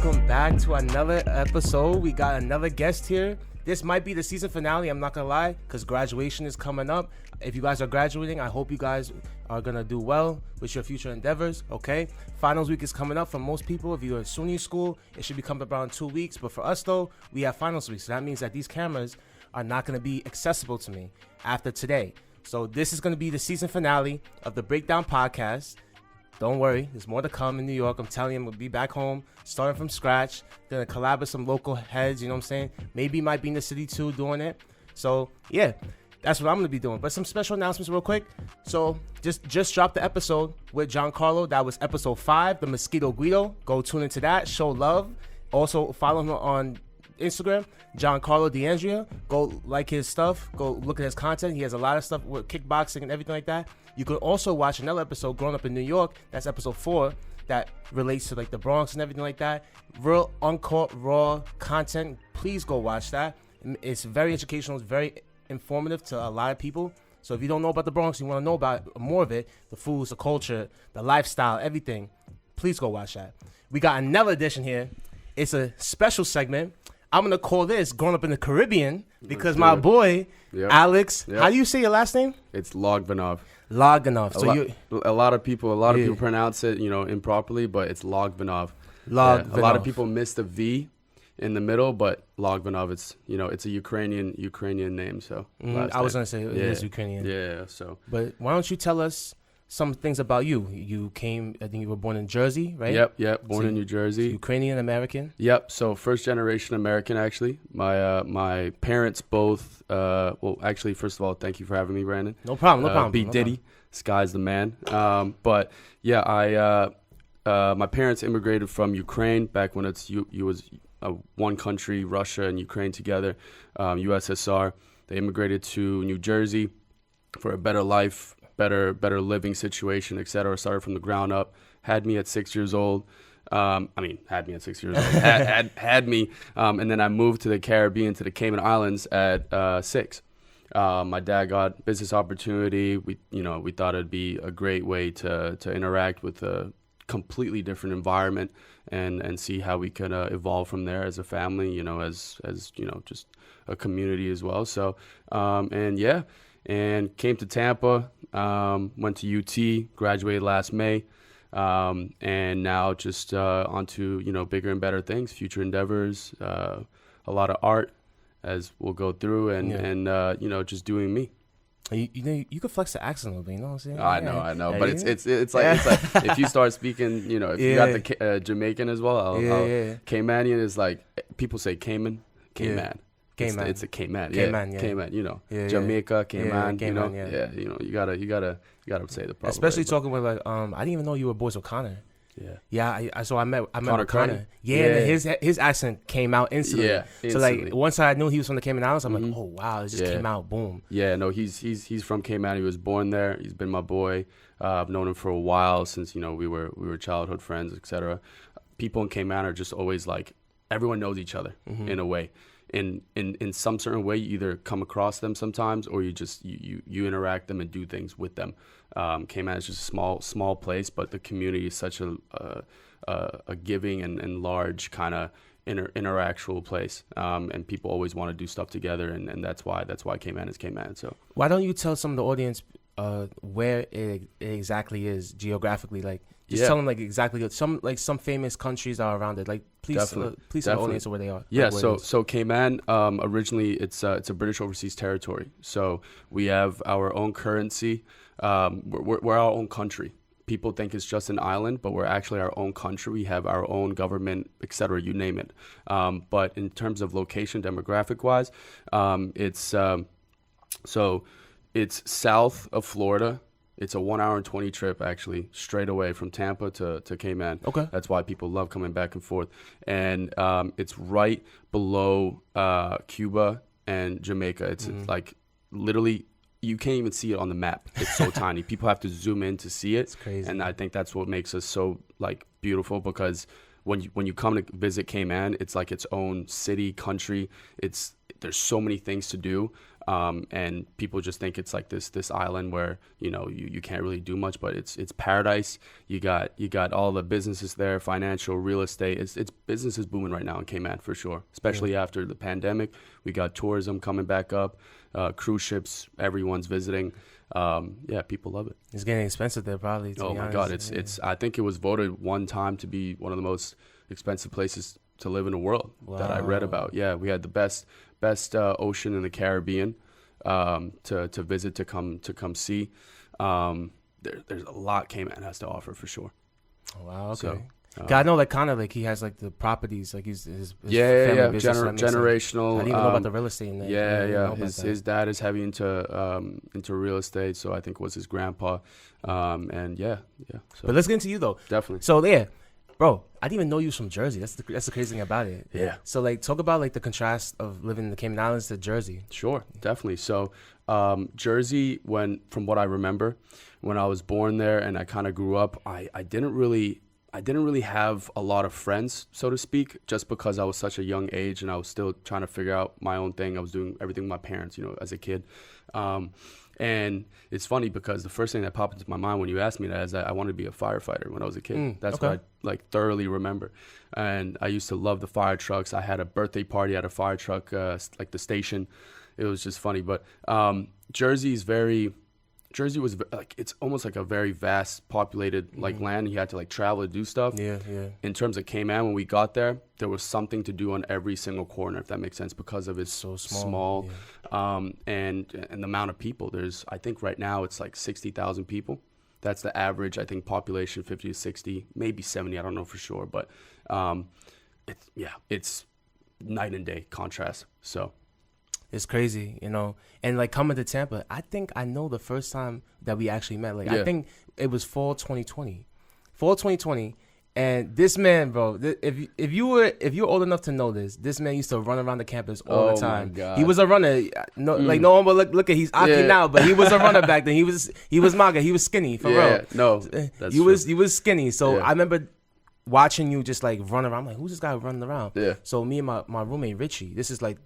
welcome back to another episode. We got another guest here. This might be the season finale, I'm not gonna lie, because graduation is coming up. If you guys are graduating, I hope you guys are gonna do well with your future endeavors, okay? Finals week is coming up for most people. If you're at SUNY school, it should be coming up around 2 weeks. But for us, though, we have finals week. So that means that these cameras are not gonna be accessible to me after today. So this is gonna be the season finale of the Breakdown Podcast. Don't worry, there's more to come in New York. I'm telling you, we'll be back home, starting from scratch. Gonna collab with some local heads, you know what I'm saying? Maybe might be in the city too doing it. So yeah, that's what I'm gonna be doing. But some special announcements real quick. So just dropped the episode with Giancarlo. That was episode 5, the Mosquito Guido. Go tune into that, show love. Also follow him on Instagram, Giancarlo D'Andrea. Go like his stuff. Go look at his content. He has a lot of stuff with kickboxing and everything like that. You can also watch another episode, Growing Up in New York. That's episode 4, that relates to like the Bronx and everything like that. Real uncut, raw content. Please go watch that. It's very educational. It's very informative to a lot of people. So if you don't know about the Bronx, you want to know about more of it, the foods, the culture, the lifestyle, everything, please go watch that. We got another edition here. It's a special segment. I'm going to call this Growing Up in the Caribbean because my boy, Alex, how do you say your last name? It's Logvinov. Logvinov. A lot of people pronounce it, improperly, but it's Logvinov. Logvinov. A lot of people miss the V in the middle, but Logvinov, it's a Ukrainian name. So I was gonna say it is Ukrainian. Yeah. So, but why don't you tell us some things about you? You came, I think you were born in Jersey, right? Yep. Born in New Jersey. Ukrainian American. Yep. So first generation American, actually. My parents both. Actually, first of all, thank you for having me, Brandon. No problem. B Diddy, Sky's the man. But yeah, my parents immigrated from Ukraine back when you was one country, Russia and Ukraine together, USSR. They immigrated to New Jersey for a better life, better living situation, etc. Started from the ground up. Had me at 6 years old. Had me at 6 years old. had me, and then I moved to the Caribbean, to the Cayman Islands at 6. My dad got business opportunity. We thought it'd be a great way to interact with a completely different environment and see how we could evolve from there as a family, as just a community as well. So, and came to Tampa, went to UT, graduated last May, and now just onto bigger and better things, future endeavors, a lot of art as we'll go through, and just doing me. You could flex the accent a little bit, you know what I'm saying? I know, but it's like if you start speaking, if you got the Jamaican as well, Caymanian is like, people say Cayman. Cayman. It's a Cayman. Cayman, Jamaica, Cayman, you gotta say the proper especially way, talking with like I didn't even know you were boys with Connor. So I met Connor. Connor. His accent came out instantly. Instantly. So like once I knew he was from the Cayman Islands, I'm like, oh wow, it just came out, boom. Yeah, no, he's from Cayman. He was born there. He's been my boy. I've known him for a while since we were childhood friends, etc. People in Cayman are just always like, everyone knows each other in a way. In some certain way, you either come across them sometimes, or you just you interact them and do things with them. Cayman is just a small place, but the community is such a giving and large kind of interactual place, and people always want to do stuff together, and that's why Cayman is Cayman. So why don't you tell some of the audience where it exactly is geographically, like? Just tell them like exactly some famous countries are around it. Like please tell the audience where they are. Yeah, so Cayman originally it's a British overseas territory. So we have our own currency. We're our own country. People think it's just an island, but we're actually our own country. We have our own government, etc. You name it. But in terms of location, demographic wise, it's south of Florida. It's a 1 hour and 20 trip, actually, straight away from Tampa to Cayman. Okay. That's why people love coming back and forth. And it's right below Cuba and Jamaica. It's like literally, you can't even see it on the map. It's so tiny. People have to zoom in to see it. It's crazy. And I think that's what makes us so beautiful, because when you come to visit Cayman, it's like its own city, country. There's so many things to do. And people just think it's like this island where you can't really do much, but it's paradise. You got all the businesses there, financial, real estate. It's business is booming right now in Cayman for sure, especially after the pandemic. We got tourism coming back up, cruise ships, everyone's visiting. People love it. It's getting expensive there probably. Oh my God, it's I think it was voted one time to be one of the most expensive places to live in the world that I read about. Yeah, we had the best ocean in the Caribbean to visit, to come see. There's a lot Cayman has to offer for sure. Oh, wow, okay. So, I know, like, kind of like he has like the properties, like his family business, generational. I didn't even know about the real estate in there. Yeah. His dad is heavy into real estate, so I think it was his grandpa. So. But let's get into you though. Definitely. So yeah, bro, I didn't even know you was from Jersey. That's the crazy thing about it. Yeah. So like, talk about like the contrast of living in the Cayman Islands to Jersey. Sure, definitely. So Jersey, from what I remember, when I was born there and I kind of grew up, I didn't really have a lot of friends, so to speak, just because I was such a young age and I was still trying to figure out my own thing. I was doing everything with my parents, as a kid. And it's funny because the first thing that popped into my mind when you asked me that is that I wanted to be a firefighter when I was a kid. That's what I thoroughly remember. And I used to love the fire trucks. I had a birthday party at a fire truck, like the station. It was just funny. But Jersey was like, it's almost like a very vast populated like land. You had to like travel to do stuff. Yeah. In terms of Cayman, when we got there was something to do on every single corner, if that makes sense, because of it's so small. And the amount of people. I think right now it's like 60,000 people. That's the average, I think, population, 50 to 60, maybe 70. I don't know for sure, but it's night and day contrast. So. It's crazy, and like coming to Tampa, I think I know the first time that we actually met. Like, I think it was fall 2020, and this man, bro. If you're old enough to know this man used to run around the campus all the time. My God. He was a runner. Like no one would look at he's Aki now, but he was a runner back then. He was MAGA. He was skinny for real. No, that's he true. was skinny. So I remember watching you just like run around. I'm like, who's this guy running around? Yeah. So me and my roommate Richie. This is like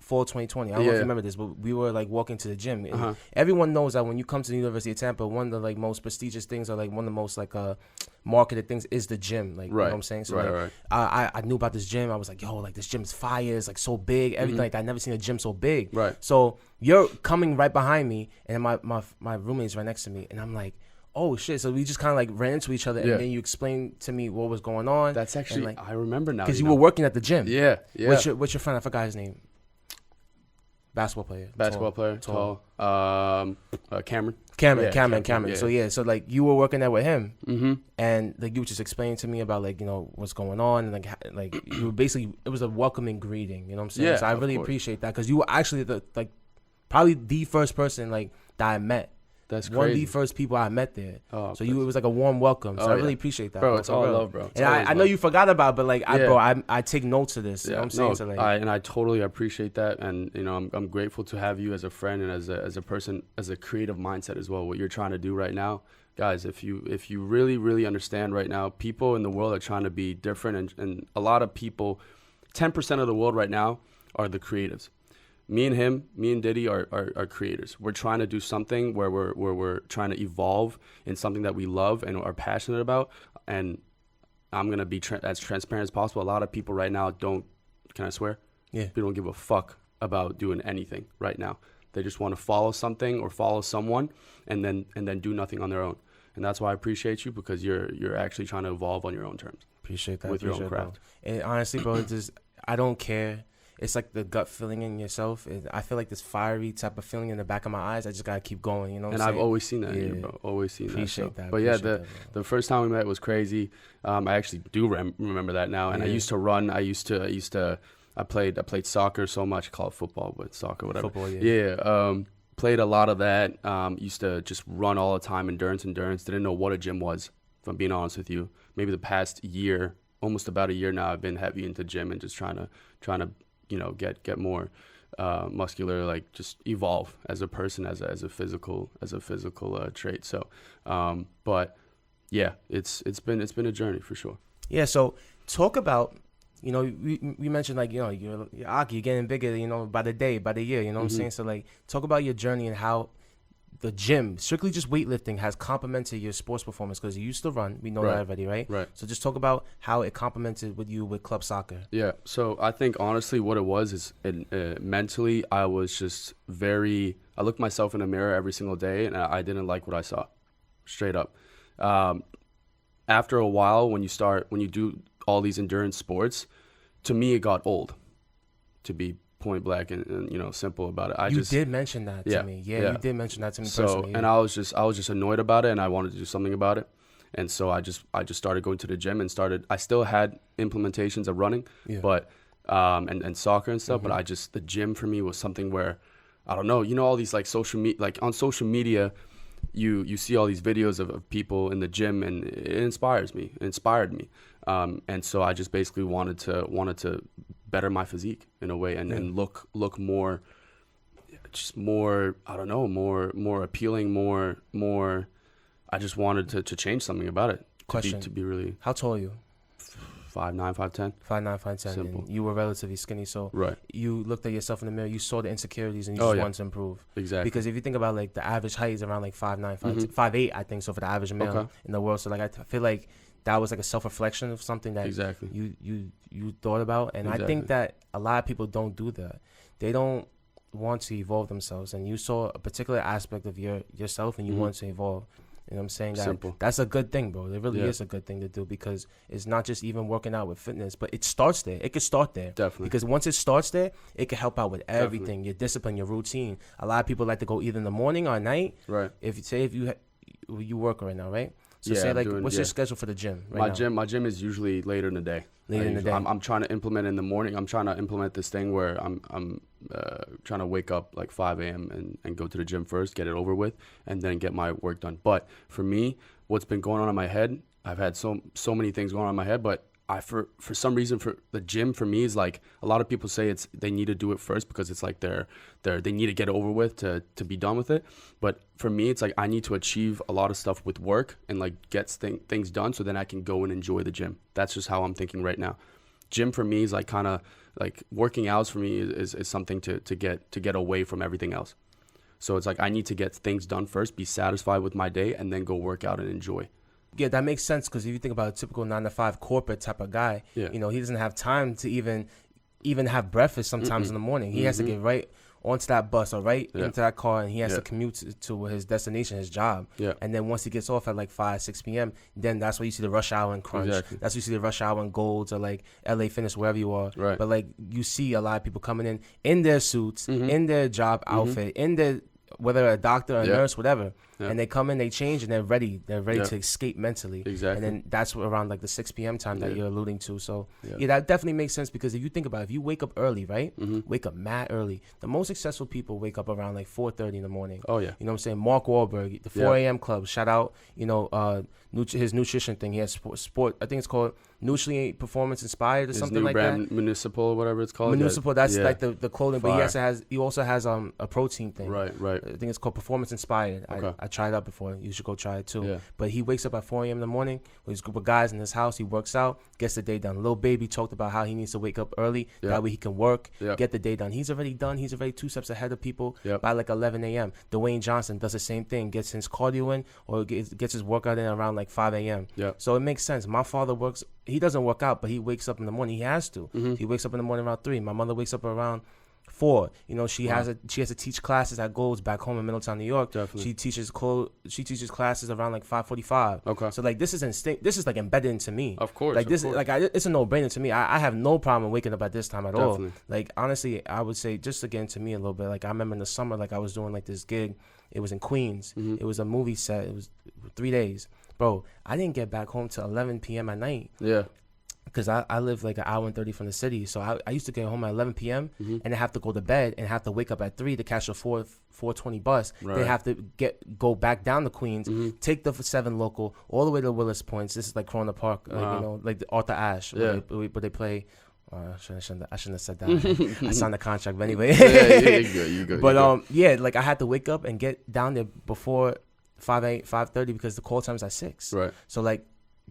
fall 2020. I don't know if you remember this, but we were like walking to the gym. Everyone knows that when you come to the University of Tampa, one of the like most prestigious things, or like one of the most like marketed things, is the gym. Like, you know what I'm saying? So right. I knew about this gym. I was like, yo, like this gym is fire. It's like so big. Everything. Like, I never seen a gym so big. Right. So you're coming right behind me, and my roommate's right next to me, and I'm like, oh shit! So we just kind of like ran into each other, and then you explained to me what was going on. That's actually, like, I remember now, because you were working at the gym. Yeah. What's your friend? I forgot his name. Basketball player. Tall. Cameron. Cameron. Yeah. So like you were working there with him, and like you were just explaining to me about like what's going on, and like you were basically, it was a welcoming greeting. You know what I'm saying? Yeah. So I really appreciate that, because you were actually probably the first person like that I met. That's crazy. One of the first people I met there. Oh, so it was like a warm welcome. So I really appreciate that. Bro, it's all love, bro. And I know you forgot about it, but like, I take notes of this. You know what I'm saying? No, so like, I totally appreciate that. And, I'm grateful to have you as a friend and as a person, as a creative mindset as well, what you're trying to do right now. Guys, if you really, really understand right now, people in the world are trying to be different. And a lot of people, 10% of the world right now are the creatives. Me and Diddy are creators. We're trying to do something where we're trying to evolve in something that we love and are passionate about. And I'm gonna be as transparent as possible. A lot of people right now don't. Can I swear? Yeah. They don't give a fuck about doing anything right now. They just want to follow something or follow someone, and then do nothing on their own. And that's why I appreciate you, because you're actually trying to evolve on your own terms. Appreciate that. With your own craft. Bro. And honestly, bro, I don't care. It's like the gut feeling in yourself. I feel like this fiery type of feeling in the back of my eyes. I just gotta keep going, you know what I'm saying? And I've always seen that in you, bro. Always seen Appreciate that. But yeah, the first time we met was crazy. I actually do remember that now. And I used to run. I played soccer so much. I call it football, but soccer, whatever. Football, Played a lot of that. Used to just run all the time, endurance. Didn't know what a gym was, if I'm being honest with you. Maybe the past year, almost about a year now, I've been heavy into gym and just trying to get more muscular, like just evolve as a person, as a physical trait. So, but yeah, it's been a journey for sure. Yeah. So talk about you know, we mentioned like, you know, you're Aki, you're getting bigger, you know, by the day, by the year, you know what I'm saying? So like, talk about your journey and how the gym, strictly just weightlifting, has complemented your sports performance, because you used to run. We know that already, right? Right. So just talk about how it complemented with you with club soccer. Yeah. So I think honestly what it was is mentally I was just I looked myself in the mirror every single day and I didn't like what I saw, straight up. After a while, when you do all these endurance sports, to me it got old, to be point blank and you know, simple about it. You did mention that to me. Yeah, you did mention that to me personally. And I was just annoyed about it, and I wanted to do something about it. And so I just started going to the gym and I still had implementations of running, but and soccer and stuff, but the gym for me was something where, I don't know, you know, all these like on social media, you see all these videos of people in the gym, and it inspired me. And so I just basically wanted to better my physique in a way, and look more, just more, I don't know, more appealing, more. I just wanted to change something about it. Question. To be really. How tall are you? 5'9", 5'10". 5'9", 5'10". Simple. And you were relatively skinny, so you looked at yourself in the mirror, you saw the insecurities, and you just wanted to improve. Exactly. Because if you think about like the average height is around like 5'9", 5'8", I think so, for the average male in the world. So like I feel like that was like a self-reflection of something that you thought about, and I think that a lot of people don't do that. They don't want to evolve themselves, and you saw a particular aspect of yourself, and you want to evolve. You know what I'm saying? That's a good thing, bro. It really is a good thing to do, because it's not just even working out with fitness, but it starts there. It could start there. Definitely. Because once it starts there, it can help out with everything. Your discipline, your routine. A lot of people like to go either in the morning or at night. Right. If you work right now, right? So say like, what's your schedule for the gym right now? My gym is usually later in the day. I'm trying to implement in the morning. I'm trying to implement this thing where I'm trying to wake up like 5 a.m. and go to the gym first, get it over with, and then get my work done. But for me, what's been going on in my head, I've had so many things going on in my head, but for some reason, for the gym for me is like, a lot of people say they need to do it first because it's like they need to get it over with to be done with it. But for me, it's like I need to achieve a lot of stuff with work and like get things done, so then I can go and enjoy the gym. That's just how I'm thinking right now. Gym for me is like kind of like working out for me is something to get away from everything else. So it's like I need to get things done first, be satisfied with my day, and then go work out and enjoy. Yeah, that makes sense, because if you think about a typical 9-to-5 corporate type of guy, you know, he doesn't have time to even have breakfast sometimes in the morning. He has to get right onto that bus or into that car, and he has to commute to his destination, his job. Yeah. And then once he gets off at like 5, 6 p.m., then that's where you see the rush hour and crunch. Exactly. That's where you see the rush hour and Golds or like LA Fitness, wherever you are. Right. But like you see a lot of people coming in their suits, in their job outfit, in their, whether a doctor or a nurse, whatever. Yeah. And they come in, they change, and they're ready. They're ready to escape mentally. Exactly. And then that's around like the 6 p.m. time that you're alluding to. So that definitely makes sense, because if you think about it, if you wake up early, right? Wake up mad early. The most successful people wake up around like 4:30 in the morning. Oh yeah. You know what I'm saying? Mark Wahlberg, the 4 a.m. club. Shout out, you know, his nutrition thing. He has sport. I think it's called Nutrient Performance Inspired or his something new like brand, that. Municipal, whatever it's called. Municipal. That's like the clothing. Fire. But he also has a protein thing. Right. I think it's called Performance Inspired. Okay. I tried it out before. You should go try it too. Yeah. But he wakes up at 4 a.m. in the morning with his group of guys in his house. He works out, gets the day done. Lil Baby talked about how he needs to wake up early. That way he can work, get the day done. He's already done. He's already 2 steps ahead of people by like 11 a.m. Dwayne Johnson does the same thing. Gets his cardio in, or gets his workout in around like 5 a.m. Yeah. So it makes sense. My father works. He doesn't work out, but he wakes up in the morning. He has to. He wakes up in the morning around 3. My mother wakes up around 4. You know, she has to teach classes at Golds back home in Middletown, New York. Definitely. She teaches classes around like 5:45. Okay. So like this is instinct. This is like embedded into me. Of course. Like this is like it's a no-brainer to me. I have no problem waking up at this time at all. Like honestly, I would say, just again to me a little bit. Like I remember in the summer, like I was doing like this gig. It was in Queens. It was a movie set. It was 3 days. Bro, I didn't get back home till 11 p.m. at night. Yeah. Because I live like an hour and 30 from the city. So I used to get home at 11 p.m. And have to go to bed and have to wake up at 3 to catch a 4:20 bus. Right. Then have to go back down to Queens, take the 7 local all the way to Willis Points. This is like Corona Park, you know, like the Arthur Ashe, where they play. I shouldn't have said that. I signed the contract, but anyway. You go. But like I had to wake up and get down there before 5:30 because the call time's at 6. Right. So like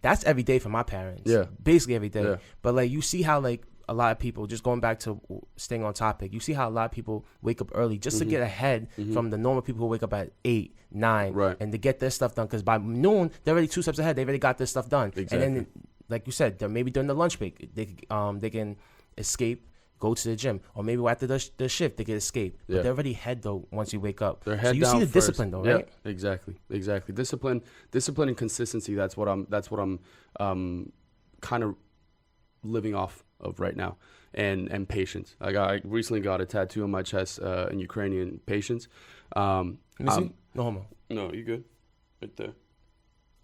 that's every day for my parents. Yeah. Basically every day. Yeah. But like you see how like a lot of people, just going back to staying on topic, you see how a lot of people wake up early just to get ahead from the normal people who wake up at 8, 9, Right. and to get their stuff done. Because by noon, they're already 2 steps ahead. They already got their stuff done. Exactly. And then, like you said, maybe during the lunch break, they can escape, go to the gym. Or maybe after the shift, they can escape. Yeah. But they're already head, though, once you wake up. They're head so you down see the first. discipline, though, right? Yeah, exactly. Discipline and consistency. That's what I'm kind of living off of right now. And patience. I recently got a tattoo on my chest in Ukrainian patience. Let me see. No homo. No, you good? Right there.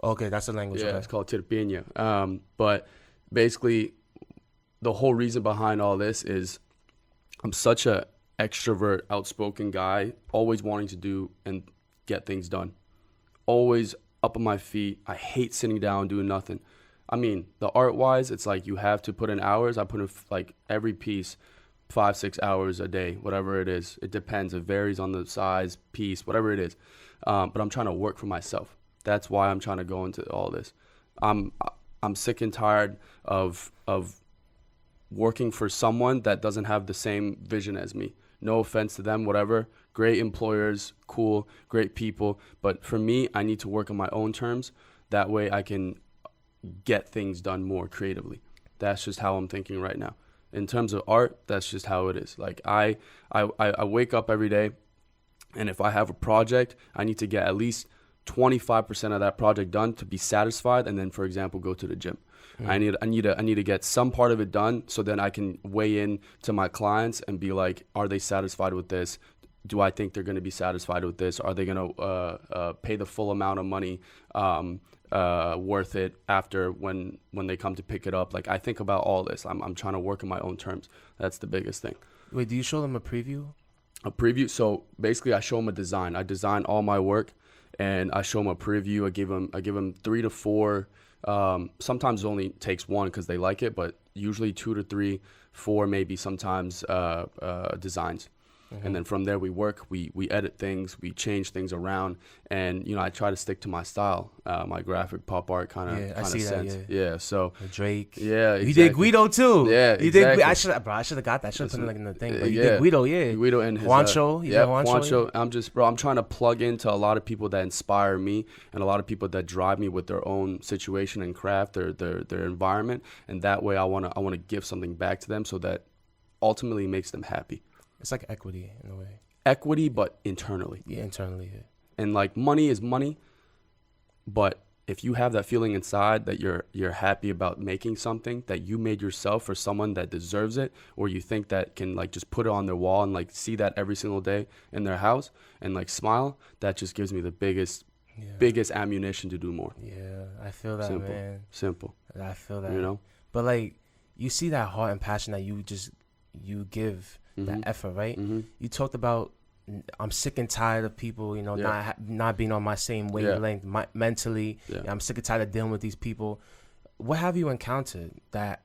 Okay, that's the language. Yeah, Okay. it's called terpenia. But basically, the whole reason behind all this is I'm such a extrovert, outspoken guy, always wanting to do and get things done. Always up on my feet. I hate sitting down doing nothing. I mean, the art-wise, it's like you have to put in hours. I put in like every piece 5-6 hours a day, whatever it is. It depends. It varies on the size, piece, whatever it is. But I'm trying to work for myself. That's why I'm trying to go into all this. I'm sick and tired of working for someone that doesn't have the same vision as me. No offense to them, whatever. Great employers, cool, great people. But for me, I need to work on my own terms. That way I can get things done more creatively. That's just how I'm thinking right now. In terms of art, that's just how it is. Like I wake up every day, and if I have a project, I need to get at least 25% of that project done to be satisfied, and then, for example, go to the gym. I need to get some part of it done, so then I can weigh in to my clients and be like, are they satisfied with this? Do I think they're going to be satisfied with this? Are they going to pay the full amount of money worth it after when they come to pick it up? Like, I think about all this. I'm trying to work on my own terms. That's the biggest thing. Wait, do you show them a preview? A preview. So basically, I show them a design. I design all my work, and I show them a preview. I give them 3 to 4. Sometimes it only takes 1 because they like it, but usually 2 to 3, 4 maybe sometimes designs. And then from there we work, we edit things, we change things around, and I try to stick to my style, my graphic pop art kind of sense. Yeah, so Drake. Yeah, exactly. You did Guido too. Yeah, you exactly. did. I should have got that. I should have put it like in the thing. But you yeah. did Guido, yeah. Guido and his Juancho. Yeah, Juancho. I'm trying to plug into a lot of people that inspire me, and a lot of people that drive me with their own situation and craft, their environment, and that way I wanna give something back to them so that ultimately makes them happy. It's like equity in a way. Equity, but internally. Yeah, internally. Yeah. And like money is money, but if you have that feeling inside that you're happy about making something that you made yourself for someone that deserves it, or you think that can like just put it on their wall and like see that every single day in their house and like smile, that just gives me the biggest ammunition to do more. Yeah, I feel that, Simple. man. Simple. I feel that. But like, you see that heart and passion that you give. That effort, right? You talked about I'm sick and tired of people, not being on my same wavelength mentally. Yeah. I'm sick and tired of dealing with these people. What have you encountered that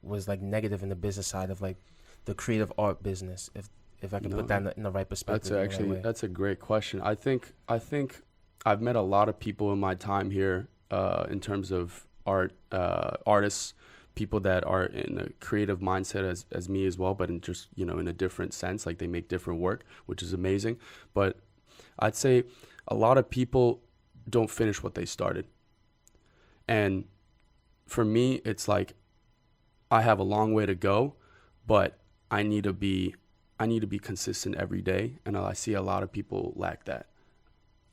was like negative in the business side of like the creative art business? If I can put that in the right perspective. That's a great question. I think I've met a lot of people in my time here in terms of artists. People that are in a creative mindset as me as well, but in just, in a different sense, like they make different work, which is amazing. But I'd say a lot of people don't finish what they started. And for me, it's like I have a long way to go, but I need to be consistent every day. And I see a lot of people lack that.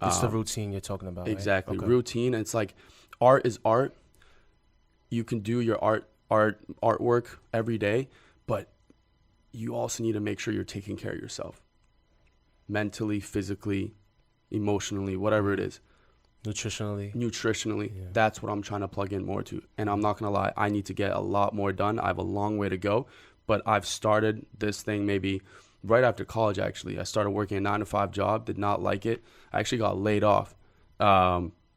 It's the routine you're talking about. Exactly. Right? Okay. Routine. And it's like art is art. You can do your artwork every day, but you also need to make sure you're taking care of yourself. Mentally, physically, emotionally, whatever it is. Nutritionally. Yeah. That's what I'm trying to plug in more to. And I'm not going to lie, I need to get a lot more done. I have a long way to go, but I've started this thing maybe right after college, actually. I started working a 9-to-5 job, did not like it. I actually got laid off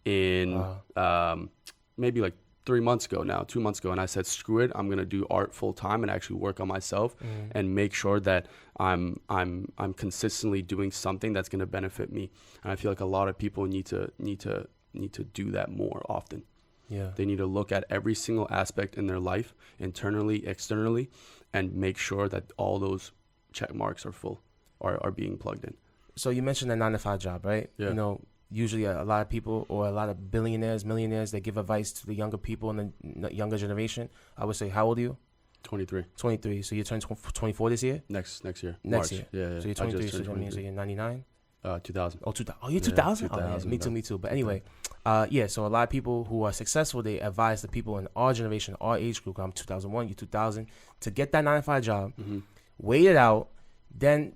maybe like 2 months ago, and I said, screw it, I'm gonna do art full time and actually work on myself and make sure that I'm consistently doing something that's gonna benefit me. And I feel like a lot of people need to do that more often. Yeah. They need to look at every single aspect in their life, internally, externally, and make sure that all those check marks are full, are being plugged in. So you mentioned a 9-to-5 job, right? Yeah. You know, usually a lot of people or a lot of billionaires, millionaires, they give advice to the younger people in the younger generation. I would say, how old are you? 23. 23. So you turn 24 this year? Next year. Next March. year. Yeah. So you're 23, so that means you're 99? 2000. Oh, 2000. Oh, you're 2000? Yeah, 2000. Oh, yeah, me too. But anyway, so a lot of people who are successful, they advise the people in our generation, our age group, I'm 2001, you're 2000, to get that 9-to-5 job, wait it out, then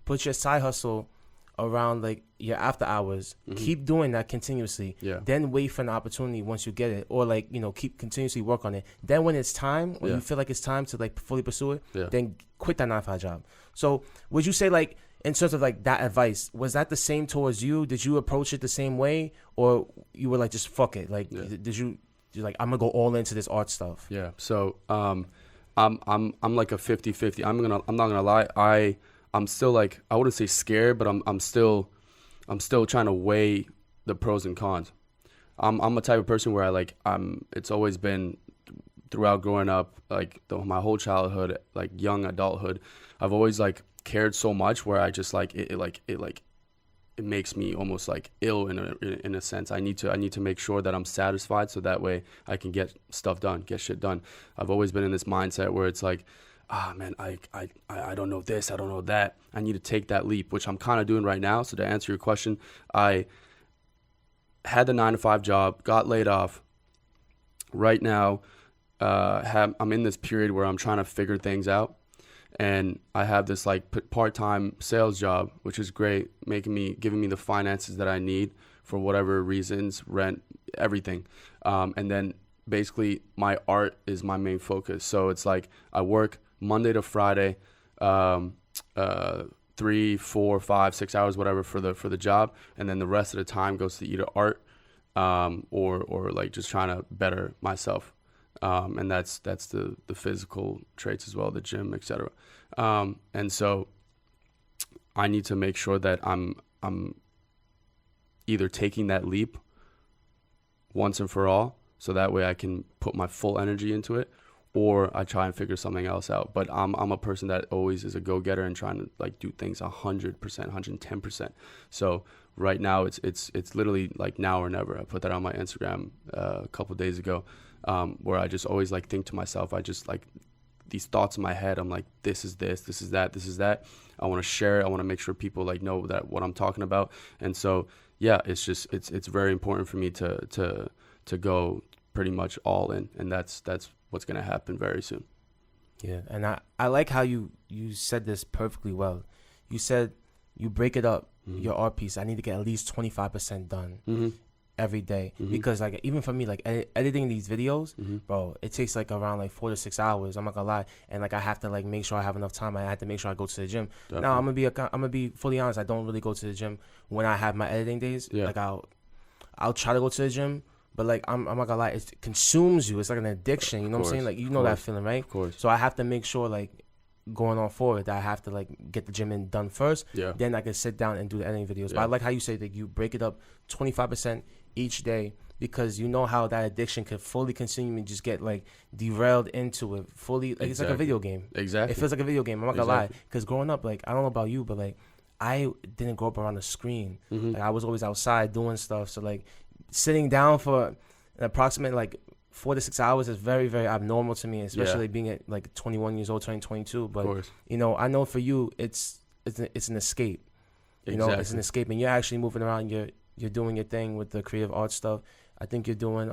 put your side hustle around like your after hours, keep doing that continuously, then wait for an opportunity once you get it, or like, you know, keep continuously work on it. Then when it's time, when you feel like it's time to like fully pursue it, then quit that 9-to-5 job. So would you say, like, in terms of like that advice, was that the same towards you? Did you approach it the same way, or you were like, just fuck it? Like, did you like, I'm gonna go all into this art stuff? Yeah. So I'm like a 50-50. I'm not gonna lie. I'm still like, I wouldn't say scared, but I'm still trying to weigh the pros and cons. I'm a type of person where it's always been throughout growing up, like my whole childhood, like young adulthood, I've always like cared so much where I just like it makes me almost like ill in a sense. I need to make sure that I'm satisfied, so that way I can get stuff done, get shit done. I've always been in this mindset where it's like, man, I don't know this, I don't know that. I need to take that leap, which I'm kind of doing right now. So to answer your question, I had the 9-to-5 job, got laid off. Right now, I'm in this period where I'm trying to figure things out. And I have this like part-time sales job, which is great, giving me the finances that I need for whatever reasons, rent, everything. And then basically my art is my main focus. So it's like I work Monday to Friday, 3, 4, 5, 6 hours, whatever for the job, and then the rest of the time goes to either art or like just trying to better myself. And that's the physical traits as well, the gym, etc. And so I need to make sure that I'm either taking that leap once and for all, so that way I can put my full energy into it, or I try and figure something else out. But I'm a person that always is a go-getter and trying to like do things 100%, 110%. So right now it's literally like now or never. I put that on my Instagram a couple of days ago, where I just always like think to myself, I just like these thoughts in my head. I'm like, this is this is that, this is that. I want to share it. I want to make sure people like know that what I'm talking about. And so yeah, it's just it's very important for me to go pretty much all in, and that's what's gonna happen very soon. Yeah, and I like how you said this perfectly well. You said you break it up, your art piece. I need to get at least 25% done every day, because like even for me, like editing these videos, bro, it takes like around like 4 to 6 hours. I'm not gonna lie, and like I have to like make sure I have enough time. I have to make sure I go to the gym. Definitely. Now I'm gonna be fully honest. I don't really go to the gym when I have my editing days. Yeah. Like I'll try to go to the gym. But like I'm not gonna lie, it consumes you. It's like an addiction. You know what I'm saying? Like you know that feeling, right? Of course. So I have to make sure, like going on forward, that I have to like get the gym in done first. Yeah. Then I can sit down and do the editing videos. But I like how you say that you break it up 25% each day, because you know how that addiction could fully consume you and just get like derailed into it fully. Like it's like a video game. Exactly. It feels like a video game. I'm not gonna lie, because growing up, like I don't know about you, but like I didn't grow up around the screen. Like I was always outside doing stuff. So like sitting down for an approximate like 4 to 6 hours is very, very abnormal to me, especially being at like 21 years old, turning 22. But you know, I know for you, it's an escape. You know, it's an escape, and you're actually moving around. You're doing your thing with the creative art stuff. I think you're doing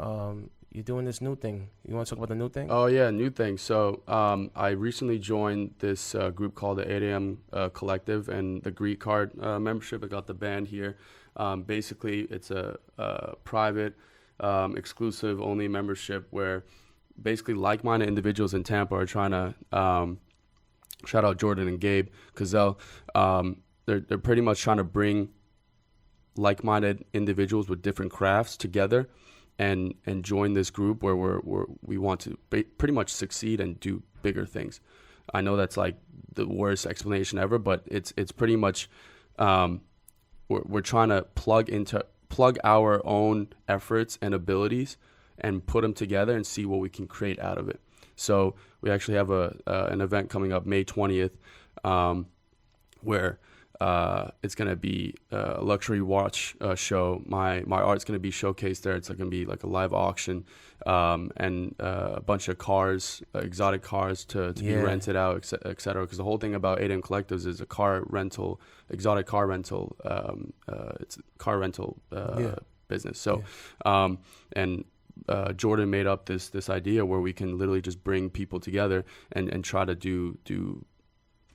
this new thing. You want to talk about the new thing? Oh yeah, new thing. So I recently joined this group called the 8 a.m. Collective and the Greek Card membership. I got the band here. Basically, it's a private, exclusive only membership where basically like-minded individuals in Tampa are trying to shout out Jordan and Gabe Cazell. They're pretty much trying to bring like-minded individuals with different crafts together and join this group where we want to pretty much succeed and do bigger things. I know that's like the worst explanation ever, but it's pretty much we're trying to plug our own efforts and abilities and put them together and see what we can create out of it. So we actually have an event coming up May 20th, where it's going to be a luxury watch show. My art's going to be showcased there. It's going to be like a live auction, and a bunch of cars, exotic cars to be rented out, et cetera. Because the whole thing about 8am Collectives is a car rental, exotic car rental. It's a car rental business. So, and Jordan made up this idea where we can literally just bring people together and try to do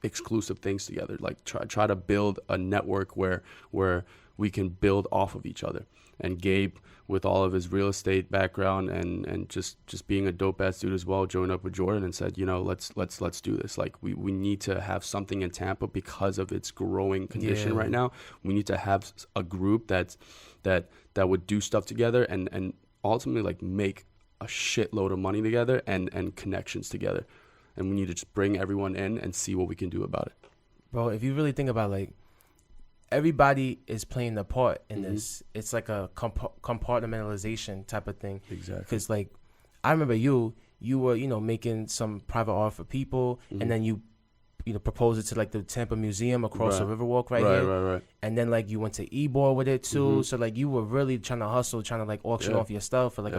exclusive things together, like try to build a network where we can build off of each other. And Gabe, with all of his real estate background and just being a dope ass dude as well, joined up with Jordan and said, let's do this. Like we need to have something in Tampa because of its growing condition right now. We need to have a group that would do stuff together and ultimately like make a shitload of money together and connections together. And we need to just bring everyone in and see what we can do about it. Bro, if you really think about, like, everybody is playing a part in this. It's like a compartmentalization type of thing. Exactly. Because, like, I remember you were, making some private art for people, and then you proposed it to, like, the Tampa Museum across the Riverwalk here. Right. And then, like, you went to Ybor with it, too. So, like, you were really trying to hustle, trying to, like, auction off your stuff for, like,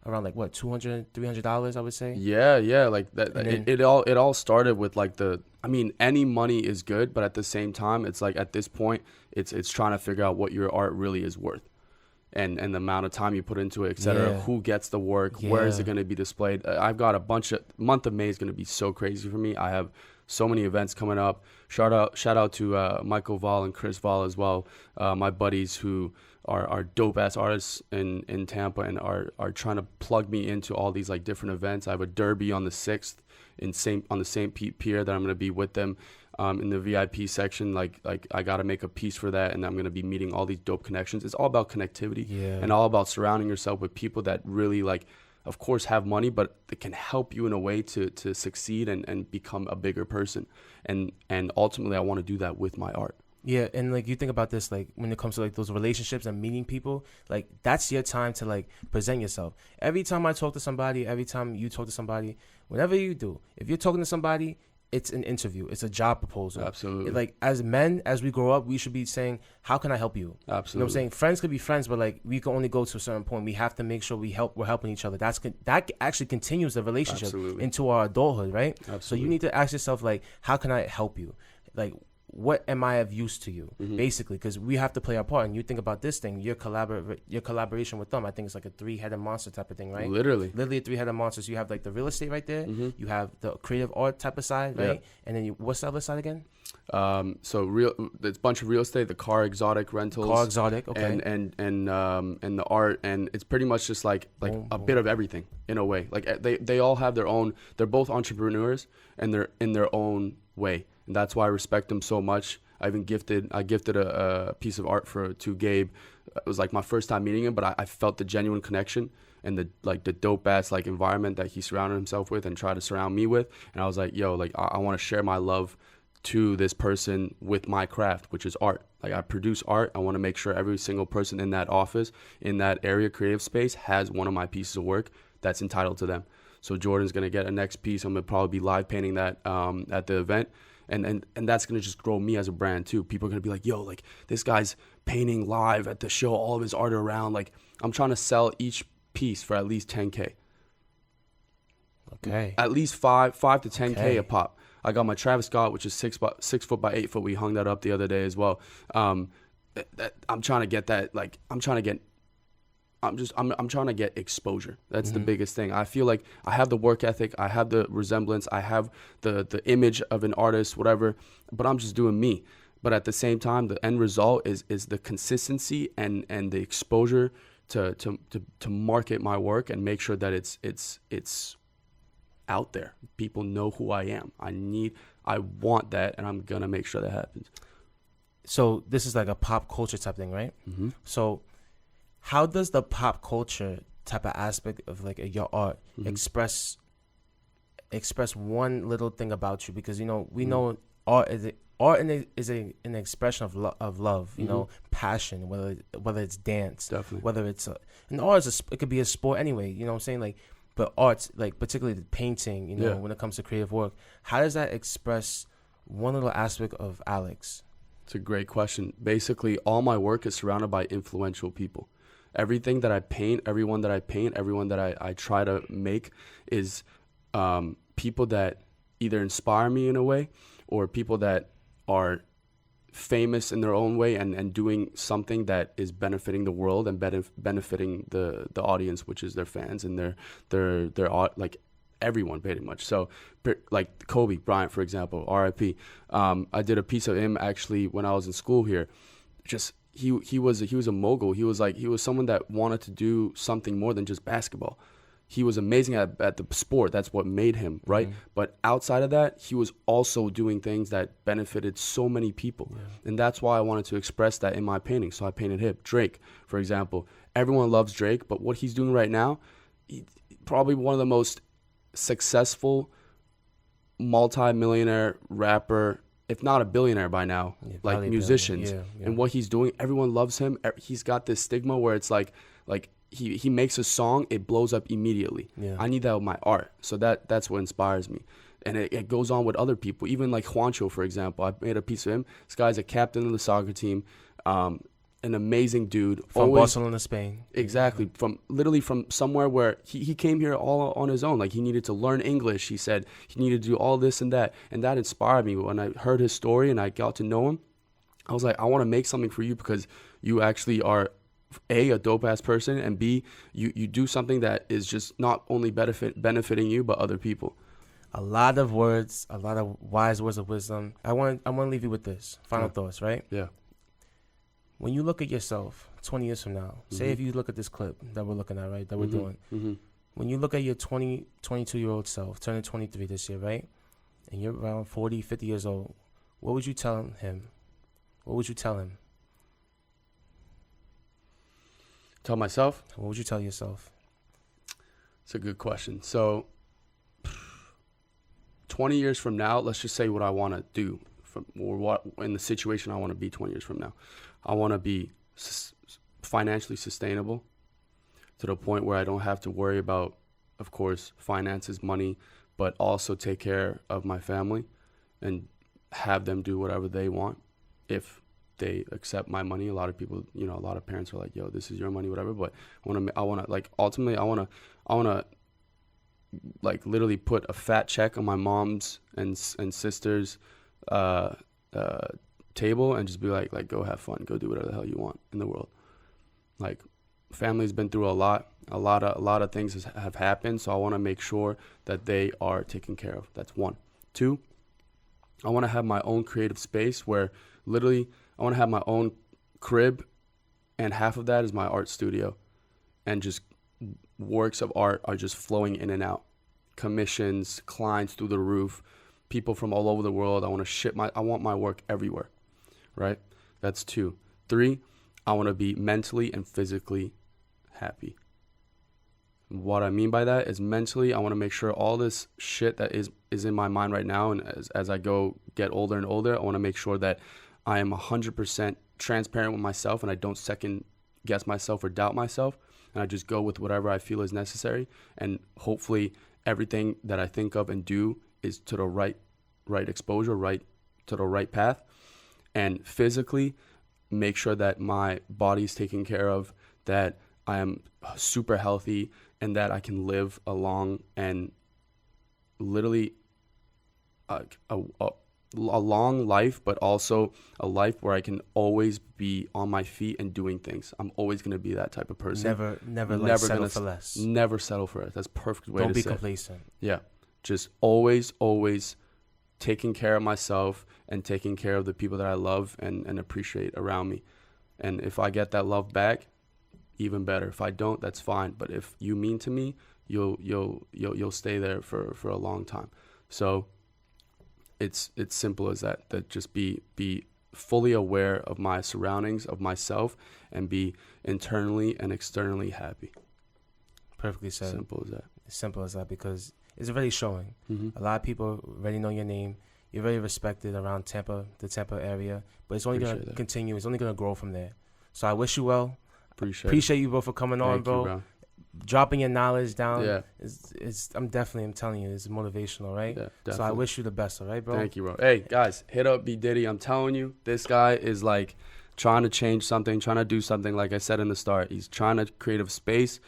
around like what, $200-$300, I would say. Yeah, like that. It all started with like any money is good, but at the same time, it's like at this point, it's trying to figure out what your art really is worth, and the amount of time you put into it, etc. Who gets the work? Where is it going to be displayed? I've got month of May is going to be so crazy for me. I have so many events coming up. Shout out to Michael Val and Chris Val as well, my buddies who are dope ass artists in Tampa and are trying to plug me into all these like different events. I have a derby on the 6th on the St. Pete Pier that I'm going to be with them in the VIP section. Like I got to make a piece for that, and I'm going to be meeting all these dope connections. It's all about connectivity and all about surrounding yourself with people that really like, of course, have money, but they can help you in a way to succeed and become a bigger person. And ultimately, I want to do that with my art. Yeah, and like you think about this, like when it comes to like those relationships and meeting people, like that's your time to like present yourself. Every time I talk to somebody, every time you talk to somebody, whatever you do, if you're talking to somebody, it's an interview, it's a job proposal. Absolutely. Like as men, as we grow up, we should be saying, how can I help you? Absolutely. You know what I'm saying? Friends could be friends, but like we can only go to a certain point. We have to make sure we're helping each other. That actually continues the relationship into our adulthood, right? Absolutely. So you need to ask yourself, like, how can I help you? Like, what am I of use to you, basically? Because we have to play our part. And you think about this thing, your collaboration with them, I think it's like a 3-headed monster type of thing, right? Literally a 3-headed monster. So you have like the real estate right there. You have the creative art type of side, right? And then what's the other side again? So it's a bunch of real estate, the car exotic rentals, okay, and the art, and it's pretty much just like a bit of everything in a way. Like they all have their own. They're both entrepreneurs, and they're in their own way. And that's why I respect them so much. I gifted a piece of art to Gabe. It was like my first time meeting him, but I felt the genuine connection and the dope ass like environment that he surrounded himself with and tried to surround me with. And I was like, yo, like I want to share my love to this person with my craft, which is art. Like I produce art. I want to make sure every single person in that office, in that area, creative space, has one of my pieces of work that's entitled to them. So Jordan's gonna get a next piece. I'm gonna probably be live painting that at the event. And that's going to just grow me as a brand too. People are going to be like, yo, like this guy's painting live at the show, all of his art around. Like I'm trying to sell each piece for at least 10K. Okay. At least 5 to 10K a pop. I got my Travis Scott, which is 6 foot by 8 foot. We hung that up the other day as well. I'm trying to get that. Like I'm trying to get exposure. That's the biggest thing. I feel like I have the work ethic, I have the resemblance, I have the image of an artist, whatever, but I'm just doing me. But at the same time, the end result is the consistency and the exposure to market my work and make sure that it's out there. People know who I am. I want that, and I'm gonna make sure that happens. So this is like a pop culture type thing, right? So how does the pop culture type of aspect of like your art express one little thing about you? Because we know art art is an expression of love, you know, Mm-hmm. passion, whether it's dance, Definitely. whether it's an art it could be a sport anyway, you know what I'm saying? Like, but arts, like particularly the painting, you know, Yeah. when it comes to creative work, how does that express one little aspect of Alex? It's a great question. Basically, all my work is surrounded by influential people. Everything that I paint, everyone that I try to make is people that either inspire me in a way, or people that are famous in their own way and doing something that is benefiting the world and benefiting the audience, which is their fans and their like everyone pretty much. So like Kobe Bryant, for example, RIP. I did a piece of him actually when I was in school here. Just he was a mogul. He was someone that wanted to do something more than just basketball. He was amazing at the sport. That's what made him, right? Mm-hmm. But outside of that, he was also doing things that benefited so many people. Yeah. And that's why I wanted to express that in my painting. So I painted him. Drake, for example. Everyone loves Drake, but what he's doing right now, probably one of the most successful multi-millionaire rapper, if not a billionaire by now, Yeah, like probably musicians. yeah. And what he's doing, everyone loves him. He's got this stigma where it's like he makes a song, it blows up immediately. Yeah. I need that with my art. So that's what inspires me. And it goes on with other people. Even like Juancho, for example. I made a piece of him. This guy's a captain of the soccer team. An amazing dude. From Barcelona, Spain. Exactly. From somewhere where he came here all on his own. Like, he needed to learn English. He said he needed to do all this and that. And that inspired me. When I heard his story and I got to know him, I was like, I want to make something for you because you actually are a dope ass person, and B, you do something that is just not only benefiting you but other people. A lot of words, a lot of wise words of wisdom. I want to leave you with this final thoughts, right? Yeah. When you look at yourself 20 years from now, say if you look at this clip that we're looking at, right, that we're doing. Mm-hmm. When you look at your 22-year-old self, turning 23 this year, right, and you're around 40, 50 years old, what would you tell him? What would you tell him? Tell myself? What would you tell yourself? It's a good question. So 20 years from now, let's just say what I want to do or what in the situation I want to be 20 years from now. I want to be financially sustainable to the point where I don't have to worry about, of course, finances, money, but also take care of my family and have them do whatever they want if they accept my money. A lot of people, a lot of parents are like, yo, this is your money, whatever. But I want to like, ultimately, I want to like literally put a fat check on my mom's and sister's table and just be like, go have fun, go do whatever the hell you want in the world. Like, family's been through a lot of things have happened. So I want to make sure that they are taken care of. That's one. Two, I want to have my own creative space where literally I want to have my own crib, and half of that is my art studio, and just works of art are just flowing in and out. Commissions, clients through the roof, people from all over the world. I want my work everywhere, right? That's two. Three, I want to be mentally and physically happy. What I mean by that is mentally, I want to make sure all this shit that is in my mind right now, and as I get older and older, I want to make sure that I am 100% transparent with myself, and I don't second guess myself or doubt myself, and I just go with whatever I feel is necessary, and hopefully everything that I think of and do is to the right exposure, right to the right path. And physically, make sure that my body's taken care of, that I am super healthy, and that I can live a long and literally a long life, but also a life where I can always be on my feet and doing things. I'm always going to be that type of person. Never settle for less. Never settle for it. That's a perfect way to say it. Don't be complacent. Yeah. Just always taking care of myself and taking care of the people that I love and appreciate around me. And if I get that love back, even better. If I don't, that's fine. But if you mean to me, you'll stay there for a long time. So it's simple as that just be fully aware of my surroundings, of myself, and be internally and externally happy. Perfectly said. Simple as that. Simple as that, because it's already showing. Mm-hmm. A lot of people already know your name. You're very respected around Tampa, the Tampa area. But it's only going to continue. It's only going to grow from there. So I wish you well. Appreciate you, bro, for coming on, bro. Dropping your knowledge down. Yeah. I'm telling you, it's motivational, right? Yeah, definitely. So I wish you the best, all right, bro? Thank you, bro. Hey, guys, hit up B. Diddy. I'm telling you, this guy is like trying to change something, trying to do something. Like I said in the start, he's trying to create a space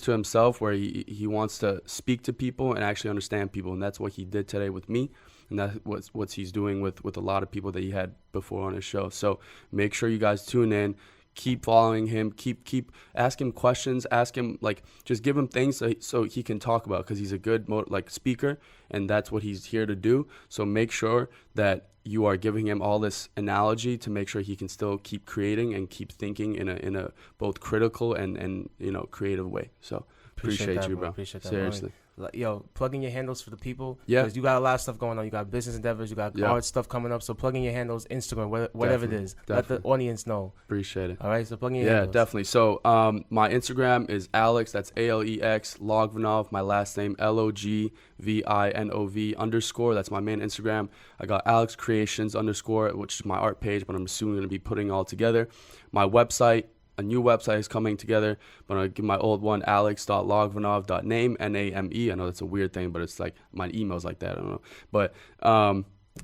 to himself where he wants to speak to people and actually understand people. And that's what he did today with me. And that's what he's doing with a lot of people that he had before on his show. So make sure you guys tune in. Keep following him. Keep ask him questions. Ask him, like, just give him things so he can talk about, because he's a good speaker, and that's what he's here to do. So make sure that you are giving him all this analogy to make sure he can still keep creating and keep thinking in a both critical and creative way. So appreciate you, bro. Appreciate that, seriously. Yo, plug in your handles for the people. Yeah. Because you got a lot of stuff going on. You got business endeavors. You got art stuff coming up. So plug in your handles, Instagram, whatever it is. Let the audience know. Appreciate it. All right. So plug in your handles. Yeah, definitely. So my Instagram is Alex. That's Alex.logvinov. My last name, LOGVINOV _. That's my main Instagram. I got Alex Creations _, which is my art page, but I'm soon going to be putting it all together. My website. A new website is coming together, but I'll give my old one, Alex.logvinov.name, NAME. I know that's a weird thing, but it's like my email's like that. I don't know. But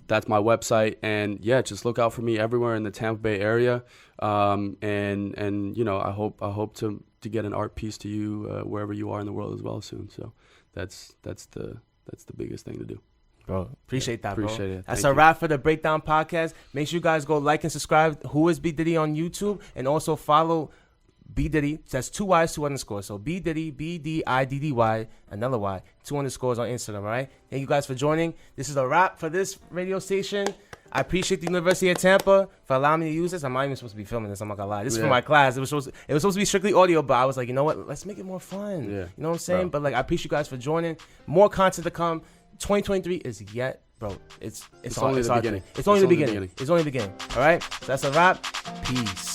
that's my website. And yeah, just look out for me everywhere in the Tampa Bay area. And I hope to get an art piece to you wherever you are in the world as well soon. So that's the biggest thing to do. Bro, appreciate that, bro. Appreciate it. That's a wrap for the Breakdown Podcast. Make sure you guys go like and subscribe. Who is B. Diddy on YouTube? And also follow B. Diddy. That's 2 Y's, 2 underscores. So B. Diddy, BDIDDY, another Y, 2 underscores on Instagram, all right? Thank you guys for joining. This is a wrap for this radio station. I appreciate the University of Tampa for allowing me to use this. I'm not even supposed to be filming this. I'm not gonna lie. This is for my class. It was supposed to be strictly audio, but I was like, you know what? Let's make it more fun. Yeah. You know what I'm saying? Bro. But I appreciate you guys for joining. More content to come. 2023 is yet, bro. It's only the beginning. It's only the beginning. All right. So that's a wrap. Peace.